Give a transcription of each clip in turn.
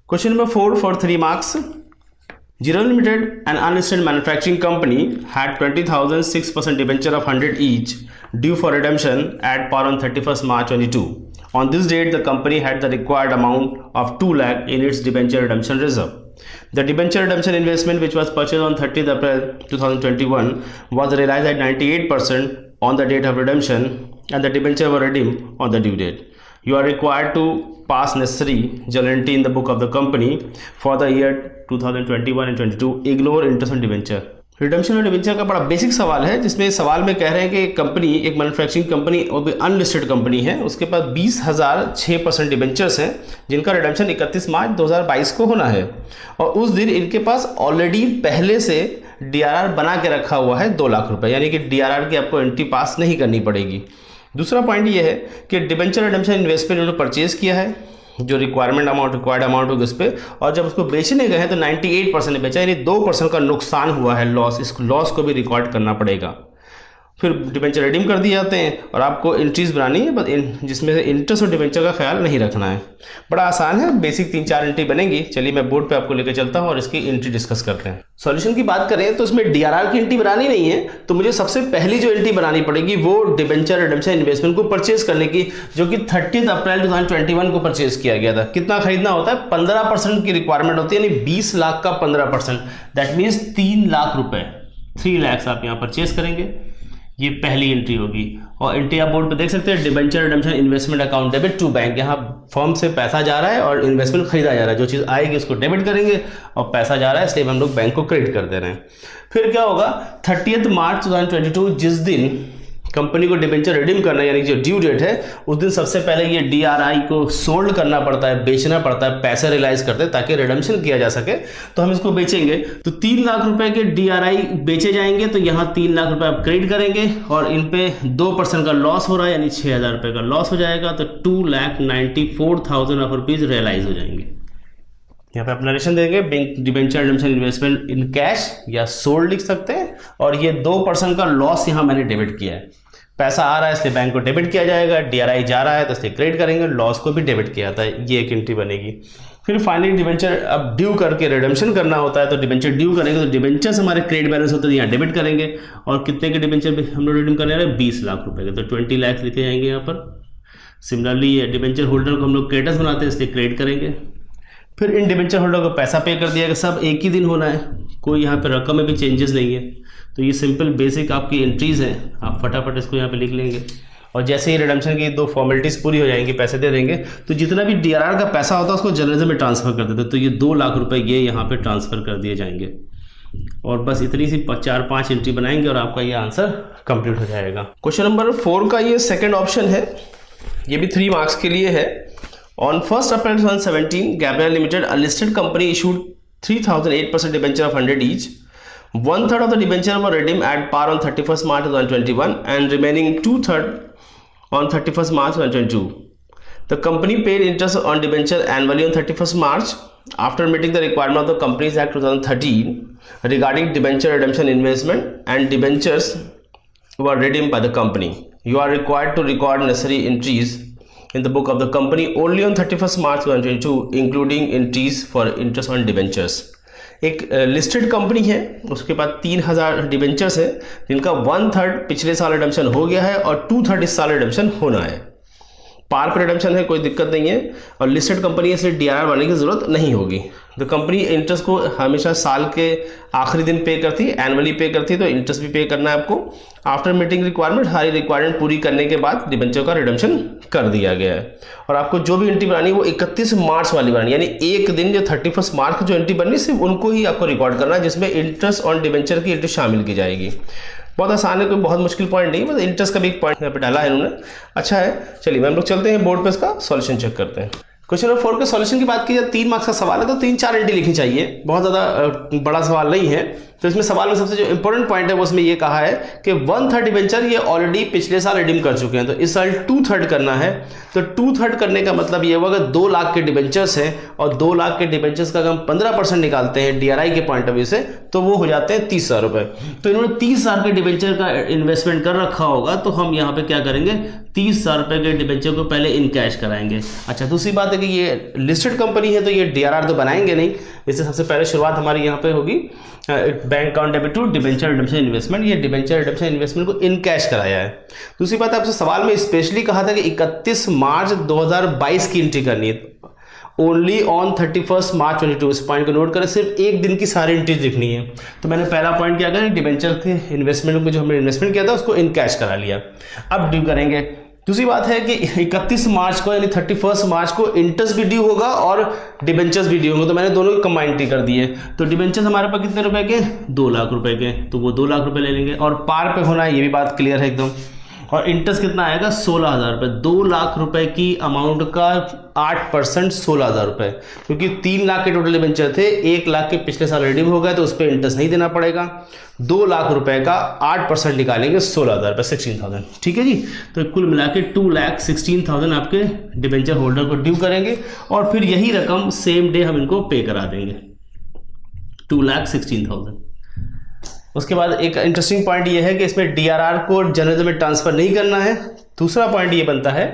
Question number 4 for 3 marks. General Limited, an unlisted manufacturing company, had 20,006% debenture of 100 each due for redemption at par on 31st March 22. On this date, the company had the required amount of 2 lakh in its debenture redemption reserve. The debenture redemption investment, which was purchased on 30th April 2021, was realized at 98% on the date of redemption, and the debenture were redeemed on the due date. You are required to pass necessary journal entry in the book of the company for the year 2021 and 22. Ignore interest on debenture. Redemption और debenture का बड़ा basic सवाल है, जिसमें सवाल में कह रहे हैं कि एक कंपनी, एक मैन्युफैक्चरिंग कंपनी, वो भी अनलिस्टेड कंपनी है, उसके पास 20,006% डिबेंचर्स हैं जिनका रिडम्पशन 31 मार्च 2022 को होना है, और उस दिन इनके पास ऑलरेडी पहले से डीआरआर बना के रखा हुआ है 2 लाख रुपए, यानी कि डीआरआर की आपको एंट्री पास नहीं करनी पड़ेगी। दूसरा पॉइंट ये है कि डिबेंचर रिडम्पशन इन्वेस्टमेंट उन्होंने परचेज किया है, जो रिक्वायर्ड अमाउंट होगी उस पर, और जब उसको बेचने गए हैं तो 98% बेचा, यानी 2% का नुकसान हुआ है, लॉस। इस लॉस को भी रिकॉर्ड करना पड़ेगा। फिर डिबेंचर रिडीम कर दिए जाते हैं और आपको एंट्रीज बनानी है, बस जिसमें से इंटरेस्ट और डिबेंचर का ख्याल नहीं रखना है। बड़ा आसान है, बेसिक 3-4 एंट्री बनेगी। चलिए मैं बोर्ड पे आपको लेकर चलता हूं और इसकी एंट्री डिस्कस करते हैं। सॉल्यूशन की बात करें तो इसमें डीआरआर की एंट्री बनानी नहीं है, तो मुझे सबसे पहली जो एंट्री बनानी पड़ेगी वो डिबेंचर रिडम्पशन इन्वेस्टमेंट को परचेज करने की, जो कि 30 अप्रैल 2021 को परचेज किया गया था। कितना खरीदना होता है? 15% की रिक्वायरमेंट होती है, यानी 20 लाख का 15%, दैट मीन्स 3 लाख रुपए, 3 लाख आप यहाँ परचेज करेंगे। ये पहली एंट्री होगी। और एंट्री आप बोर्ड पे देख सकते हैं, debenture redemption investment account debit to bank. यहाँ फर्म से पैसा जा रहा है और इन्वेस्टमेंट खरीदा जा रहा है, जो चीज़ आएगी उसको डेबिट करेंगे और पैसा जा रहा है, इसलिए हम लोग बैंक को क्रेडिट कर दे रहे हैं। फिर क्या होगा? 30 मार्च 2022, जिस दिन कंपनी को डिबेंचर रिडीम करना है, यानी जो ड्यू डेट है, उस दिन सबसे पहले ये डीआरआई को सोल्ड करना पड़ता है, बेचना पड़ता है, पैसे रियलाइज करते हैं ताकि रिडम्पशन किया जा सके। तो हम इसको बेचेंगे, तो 3 लाख रुपए के डीआरआई बेचे जाएंगे, तो यहाँ 3 लाख रुपए आप क्रेडिट करेंगे और इन पे 2% का लॉस हो रहा है, यानी 6,000 रुपये का लॉस हो जाएगा, तो 2,94,000 रुपीज़ रियलाइज हो जाएंगे। यहाँ पे आप नरेशन देंगे, bank debenture redemption investment in cash या सोल्ड लिख सकते हैं, और ये 2% का लॉस यहाँ मैंने डेबिट किया है। पैसा आ रहा है इसलिए बैंक को डेबिट किया जाएगा, डीआरआई जा रहा है तो इसलिए क्रेडिट करेंगे, लॉस को भी डेबिट किया जाता है। ये एक एंट्री बनेगी। फिर फाइनली डिबेंचर अब ड्यू करके रिडम्पशन करना होता है, तो डिबेंचर ड्यू करेंगे, तो डिबेंचर से हमारे क्रेडिट बैलेंस होते हैं, यहाँ डेबिट करेंगे। और कितने के डिबेंचर हम लोग रिडीम करने वाले हैं? 20 लाख रुपए के, तो 20 लाख लिखे जाएंगे यहाँ पर। सिमिलरली डिबेंचर होल्डर को हम लोग क्रेडिटर्स बनाते हैं, इसलिए क्रेडिट करेंगे। फिर इन डिबेंचर होल्डर को पैसा पे कर दिया, सब एक ही दिन होना है, कोई यहाँ पे रकम में भी चेंजेस नहीं है। तो ये सिंपल बेसिक आपकी एंट्रीज हैं, आप फटाफट इसको यहाँ पे लिख लेंगे। और जैसे ही रिडम्पशन की 2 फॉर्मेलिटीज़ पूरी हो जाएंगी, पैसे दे देंगे, तो जितना भी डीआरआर का पैसा होता है उसको जर्नलिज्म में ट्रांसफ़र कर देते हैं। तो ये 2 लाख रुपए ये यहाँ पे ट्रांसफ़र कर दिए जाएंगे। और बस इतनी सी 4-5 एंट्री बनाएंगे और आपका ये आंसर कंप्लीट हो जाएगा। क्वेश्चन नंबर 4 का ये सेकेंड ऑप्शन है, ये भी 3 मार्क्स के लिए है। On 1st April 2017, Gabriel Limited, a listed company, issued 3,008% debenture of 100 each. 1/3 of the debenture were redeemed at par on 31st March 2021, and remaining 2/3 on 31st March 2022. The company paid interest on debenture annually on 31st March after meeting the requirement of the Companies Act 2013 regarding debenture redemption investment, and debentures were redeemed by the company. You are required to record necessary entries in the book of the company only on 31st March 2022, including entries for interest on debentures. एक listed company है, उसके पास 3,000 debentures है, जिनका 1/3 पिछले साल redemption हो गया है और 2/3 इस साल रिडम्पशन होना है। पार पर रिडम्पशन है, कोई दिक्कत नहीं है, और लिस्टेड कंपनी है इसलिए डीआरआर बनने की ज़रूरत नहीं होगी। तो कंपनी इंटरेस्ट को हमेशा साल के आखिरी दिन पे करती है, एनुअली पे करती है, तो इंटरेस्ट भी पे करना है आपको। आफ्टर मीटिंग रिक्वायरमेंट, सारी रिक्वायरमेंट पूरी करने के बाद डिबेंचर का रिडम्पशन कर दिया गया है। और आपको जो भी एंट्री बनानी है वो 31 मार्च वाली बनानी है, यानी एक दिन जो 31 मार्च की जो एंट्री बननी है सिर्फ उनको ही आपको रिकॉर्ड करना है, जिसमें इंटरेस्ट ऑन डिबेंचर की एंट्री शामिल की जाएगी। बहुत आसान है, कोई बहुत मुश्किल पॉइंट नहीं, बस इंटरेस्ट का भी एक पॉइंट यहाँ पे डाला है इन्होंने। अच्छा है, चलिए हम लोग चलते हैं बोर्ड पे, इसका सॉल्यूशन चेक करते हैं। क्वेश्चन नंबर 4 के सॉल्यूशन की बात की जाए, 3 मार्क्स का सवाल है, तो 3-4 एंट्री लिखनी चाहिए, बहुत ज़्यादा बड़ा सवाल नहीं है। तो इसमें सवाल में सबसे जो इंपॉर्टेंट पॉइंट है वो उसमें ये कहा है कि 1/3 डिबेंचर ये ऑलरेडी पिछले साल रिडीम कर चुके हैं, तो इस साल 2/3 करना है। तो 2/3 करने का मतलब ये होगा अगर 2 लाख के डिबेंचर्स हैं और 2 लाख के डिबेंचर्स का अगर हम 15% निकालते हैं DRI के पॉइंट ऑफ व्यू से तो वो हो जाते हैं 30,000 रुपये। तो इन्होंने 30,000 के डिबेंचर का इन्वेस्टमेंट कर रखा होगा, तो हम यहाँ पे क्या करेंगे 30,000 रुपये के डिबेंचर को पहले इन कैश कराएंगे। अच्छा, दूसरी बात है कि ये लिस्टेड कंपनी है तो ये DRR तो बनाएंगे नहीं, इससे सबसे पहले शुरुआत हमारी यहाँ पे होगी bank account debit to debenture redemption investment. ये डिबेंचर रिडेम्पशन इन्वेस्टमेंट को इन कैश कराया है। दूसरी बात आपसे सवाल में स्पेशली कहा था कि 31 मार्च 2022 की एंट्री करनी है, ओनली ऑन 31 मार्च 2022। इस पॉइंट को नोट करें, सिर्फ एक दिन की सारी एंट्रीज लिखनी है। तो मैंने पहला पॉइंट क्या करा, डिबेंचर के इन्वेस्टमेंट को जो हमने इन्वेस्टमेंट किया था उसको इन कैश करा लिया। अब ड्यू करेंगे। दूसरी बात है कि 31 मार्च को यानी 31 मार्च को इंटरेस्ट भी ड्यू होगा और डिबेंचर्स भी ड्यू होंगे, तो मैंने दोनों की कंबाइंड कर दिए। तो डिबेंचर्स हमारे पास कितने रुपए के, 2 लाख रुपए के, तो वो 2 लाख रुपए ले लेंगे और पार पे होना है, ये भी बात क्लियर है एकदम। और इंटरेस्ट कितना आएगा, 16,000 रुपये। 2 लाख रुपए की अमाउंट का 8% 16,000 रुपये, क्योंकि 3 लाख के टोटल डिबेंचर थे, 1 लाख के पिछले साल रिडीम हो गए तो उस पर इंटरेस्ट नहीं देना पड़ेगा। 2 लाख रुपए का 8% निकालेंगे 16,000 रुपये, 16,000। ठीक है जी, तो कुल मिला के 2,16,000 आपके डिबेंचर होल्डर को ड्यू करेंगे और फिर यही रकम सेम डे हम इनको पे करा देंगे, 2,16,000। उसके बाद एक इंटरेस्टिंग पॉइंट ये है कि इसमें DRR को जनरल में ट्रांसफ़र नहीं करना है। दूसरा पॉइंट ये बनता है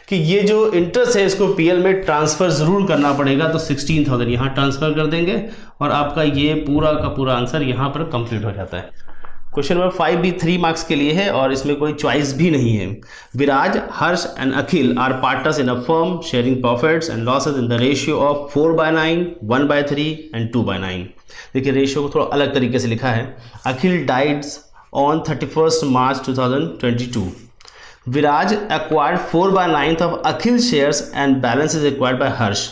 कि ये जो इंटरेस्ट है इसको PL में ट्रांसफ़र ज़रूर करना पड़ेगा, तो 16,000 यहाँ ट्रांसफ़र कर देंगे और आपका ये पूरा का पूरा आंसर यहाँ पर कंप्लीट हो जाता है। क्वेश्चन नंबर 5 भी 3 मार्क्स के लिए है और इसमें कोई चॉइस भी नहीं है। Viraj, Harsh and Akhil are partners in a firm sharing profits and losses in the ratio of 4/9, 1/3 and 2/9। देखिए रेशियो को थोड़ा अलग तरीके से लिखा है। Akhil dies on 31 March 2022। Viraj acquired 4/9 of Akhil's shares and balance is acquired by Harsh.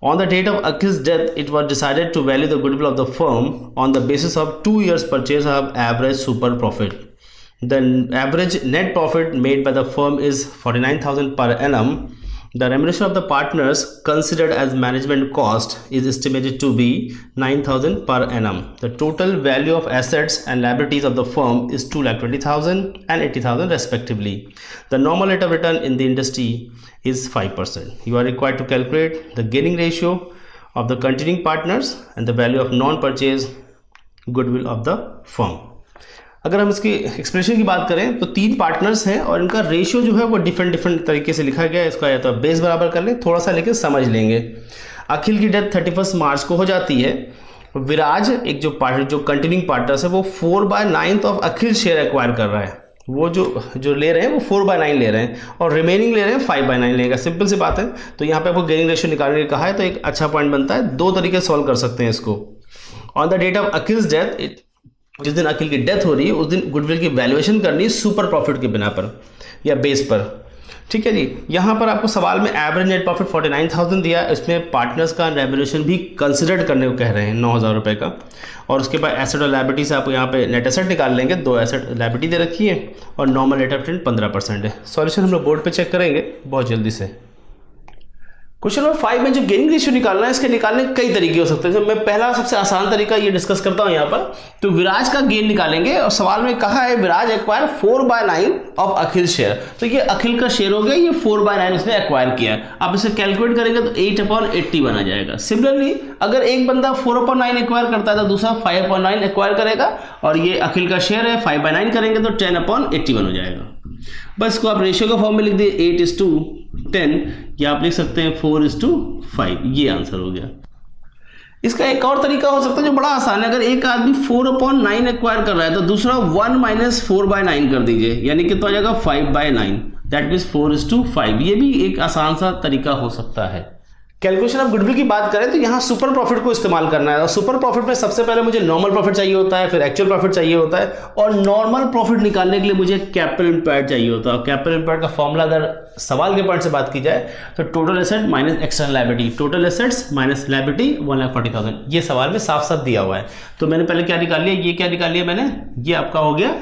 On the date of Akhil's death, it was decided to value the goodwill of the firm on the basis of 2 years purchase of average super profit. The average net profit made by the firm is 49,000 per annum. The remuneration of the partners considered as management cost is estimated to be 9,000 per annum. The total value of assets and liabilities of the firm is 2,20,000 and 80,000 respectively. The normal rate of return in the industry is 5%. You are required to calculate the gearing ratio of the continuing partners and the value of non-purchase goodwill of the firm. अगर हम इसकी expression की बात करें तो 3 partners हैं और इनका रेशियो जो है वो डिफरेंट तरीके से लिखा गया है। इसका या तो बेस बराबर कर लें थोड़ा सा, लेकिन समझ लेंगे। अखिल की डेथ 31 मार्च को हो जाती है। विराज एक जो कंटिन्यूइंग पार्टनर्स है वो 4/9 ऑफ अखिल शेयर एक्वायर कर रहा है। वो जो ले रहे हैं वो 4/9 ले रहे हैं और रिमेनिंग ले रहे हैं 5/9 लेगा। सिंपल सी बात है। तो यहाँ पे आपको गेनिंग रेशियो निकालने के कहा है, तो एक अच्छा पॉइंट बनता है। 2 तरीके से सॉल्व कर सकते हैं इसको। On the date of Akhil's death, जिस दिन अखिल की डेथ हो रही है उस दिन गुडविल की वैल्यूएशन करनी है सुपर प्रॉफिट के बिना पर या बेस पर। ठीक है जी, यहाँ पर आपको सवाल में एवरेज नेट प्रॉफिट 49,000 दिया, इसमें पार्टनर्स का रेवल्यूशन भी कंसिडर करने को कह रहे हैं 9,000 रुपये का। और उसके बाद एसेट और लायबिलिटी से आप यहाँ पे नेट एसेट निकाल लेंगे। 2 एसेट लायबिलिटी दे रखी है और नॉर्मल रेट ऑफ रिटर्न 15% है। सॉल्यूशन हम लोग बोर्ड पे चेक करेंगे बहुत जल्दी से। क्वेश्चन नंबर 5 में जो गेनिंग रेशियो निकालना है, इसके निकालने के कई तरीके हो सकते हैं। मैं पहला सबसे आसान तरीका ये डिस्कस करता हूँ यहाँ पर। तो विराज का गेन निकालेंगे और सवाल में कहा है विराज एक्वायर 4/9 ऑफ अखिल शेयर। तो ये अखिल का शेयर हो गया, ये 4/9 उसने एक्वायर किया है। आप इसे कैलकुलेट करेंगे तो 8/80 बना जाएगा। सिमिलरली अगर एक बंदा 4/9 एक्वायर करता है तो दूसरा 5/9 एक्वायर करेगा और ये अखिल का शेयर है, 5/9 करेंगे तो 10/81 हो जाएगा। बस को आप रेशियो का फॉर्म में लिख दिए 8:10 या आप लिख सकते हैं 4:5। ये आंसर हो गया। इसका एक और तरीका हो सकता है जो बड़ा आसान है। अगर एक आदमी 4/9 एक्वायर कर रहा है तो दूसरा 1 - 4/9 कर दीजिए, यानी कितना हो जाएगा 5/9, दैट मीन्स 4:5। ये भी एक आसान सा तरीका हो सकता है। कैलकुलेशन ऑफ गुडविल की बात करें तो यहाँ सुपर प्रॉफिट को इस्तेमाल करना है और सुपर प्रॉफिट में सबसे पहले मुझे नॉर्मल प्रॉफिट चाहिए होता है, फिर एक्चुअल प्रॉफिट चाहिए होता है और नॉर्मल प्रॉफिट निकालने के लिए मुझे कैपिटल एम्प्लॉयड चाहिए होता है। कैपिटल एम्प्लॉयड का फॉर्मूला अगर सवाल के पॉइंट से बात की जाए तो total asset minus external liability, total assets minus liability 1,40,000। ये सवाल में साफ साफ दिया हुआ है। तो मैंने पहले क्या निकाल लिया, ये क्या निकाल लिया मैंने, ये आपका हो गया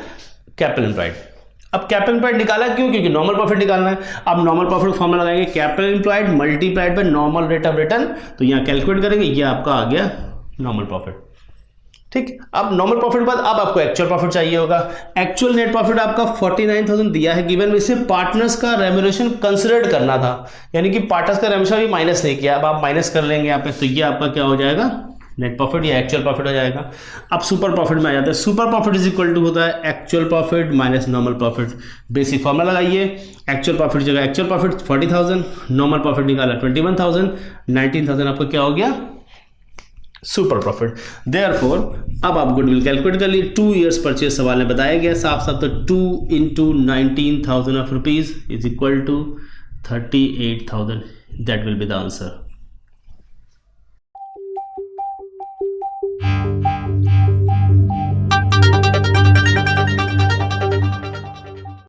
कैपिटल एम्प्लॉयड। अब कैपिटल एम्प्लॉयड निकाला क्यों, क्योंकि नॉर्मल प्रॉफिट निकालना है। अब नॉर्मल प्रॉफिट फॉर्मूला लगाएंगे capital employed multiplied by normal rate of return, तो यहाँ कैलकुलेट करेंगे, ये आपका आ गया नॉर्मल प्रॉफिट। ठीक। अब नॉर्मल प्रॉफिट बाद अब आपको एक्चुअल प्रॉफिट चाहिए होगा। एक्चुअल नेट प्रॉफिट आपका 49,000 दिया है गिवन में से पार्टनर्स का रेम्यूनरेशन कंसिडर्ड करना था, यानी कि पार्टनर्स का रेम्यूनरेशन भी माइनस नहीं किया, अब आप माइनस कर लेंगे यहाँ पे, तो ये आपका क्या हो जाएगा, नेट प्रॉफिट या एक्चुअल प्रॉफिट हो जाएगा। अब सुपर प्रॉफिट में आ जाता है। Super profit is equal to होता है actual profit minus normal profit. Basic formula लगाइए, एक्चुअल प्रॉफिट जगह एक्चुअल प्रॉफिट 40,000, नॉर्मल प्रॉफिट निकाला 21,000, 19,000 आपका क्या हो गया, सुपर प्रॉफिट। देयरफॉर अब आप गुडविल कैलकुलेट कर लिए। 2 years परचेज सवाल में बताया गया साफ साफ, तो 2 into 19,000 of rupees is equal to 38,000, that will be the answer.